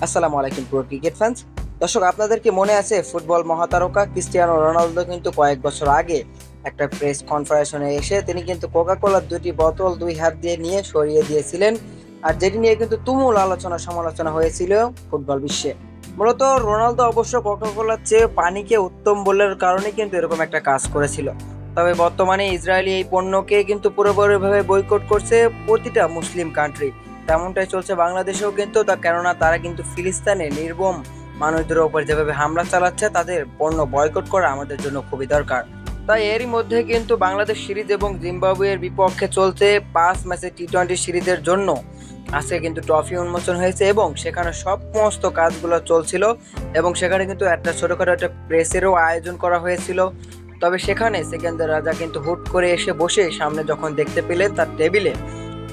আসসালামু আলাইকুম প্রিয় ক্রিকেট ফ্যান্স। দর্শক, আপনাদের কি মনে আছে ফুটবল মহাতারকা ক্রিস্টিয়ানো রোনালদো কিন্তু কয়েক বছর আগে একটা প্রেস কনফারেন্সে এসে তিনি কিন্তু কোকা কোলার দুটি বোতল দুই হাত দিয়ে নিয়ে সরিয়ে দিয়েছিলেন, আর যেটি নিয়ে কিন্তু তুমুল আলোচনা সমালোচনা হয়েছিল ফুটবল বিশ্বে। মূলত রোনালদো অবশ্য কোকা কোলার চেয়ে পানিকে উত্তম বলার কারণে কিন্তু এরকম একটা কাজ করেছিল। তবে বর্তমানে ইসরায়েলি এই পণ্যকে কিন্তু পুরোপুরিভাবে বয়কট করছে প্রতিটা মুসলিম কান্ট্রি। তেমনটাই চলছে বাংলাদেশেও কিন্তু, কেননা তারা কিন্তু ফিলিস্তিনে নির্মম মানুষদের উপর যেভাবে হামলা চালাচ্ছে, তাদের পণ্য বয়কট করা আমাদের জন্য খুবই দরকার। তাই এরই মধ্যে কিন্তু বাংলাদেশ সিরিজ এবং জিম্বাবুয়ের বিপক্ষে চলছে 5 ম্যাচের টি-20 সিরিজের জন্য আজকে কিন্তু ট্রফি উন্মোচন হয়েছে এবং সেখানে সমস্ত কাজগুলো চলছিল এবং সেখানে কিন্তু একটা ছোটখাটো একটা প্রেসেরও আয়োজন করা হয়েছিল। তবে সেখানে সেকেন্দার রাজা কিন্তু হুট করে এসে বসে সামনে যখন দেখতে পেলেন তার টেবিলে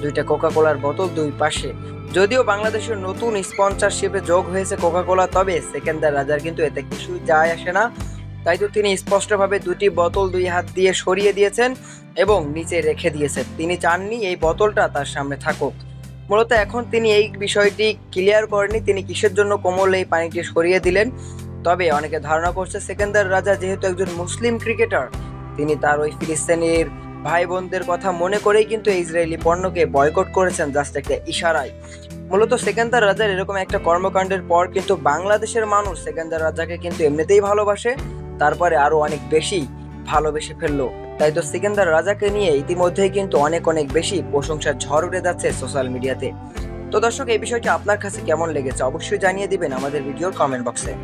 দুইটা কোকা কোলার বোতল দুই পাশে, যদিও বাংলাদেশের নতুন স্পন্সরশিপে যোগ হয়েছে কোকা কোলা, তবে সেকেন্দার রাজার কিন্তু এতে কিছুই যায় আসে না। তাই তো তিনি স্পষ্টভাবে দুটি বোতল দুই হাত দিয়ে সরিয়ে দিয়েছেন এবং নিচে রেখে দিয়েছেন। তিনি চাননি এই বোতলটা তার সামনে থাকুক। মূলত এখন তিনি এই বিষয়টি ক্লিয়ার করেনি তিনি কিসের জন্য কোমল এই পানিটি সরিয়ে দিলেন। তবে অনেকে ধারণা করছে সেকেন্দার রাজা যেহেতু একজন মুসলিম ক্রিকেটার, তিনি তার ওই ফিলিস্তিনের ভাই বোনদের কথা মনে করেই কিন্তু ইসরায়েলি পণ্যকে বয়কট করেছেন জাস্ট একটা ইশারায়। মূলত সেকেন্দার রাজার এরকম একটা কর্মকাণ্ডের পর কিন্তু বাংলাদেশের মানুষ সেকেন্দার রাজাকে কিন্তু এমনিতেই ভালোবাসে, তারপরে আরো অনেক বেশি ভালোবেসে ফেললো। তাই তো সেকেন্দার রাজাকে নিয়ে ইতিমধ্যেই কিন্তু অনেক বেশি প্রশংসার ঝড় উঠে যাচ্ছে সোশ্যাল মিডিয়াতে। তো দর্শক, এই বিষয়টি আপনার কাছে কেমন লেগেছে অবশ্যই জানিয়ে দিবেন আমাদের ভিডিওর কমেন্ট বক্সে।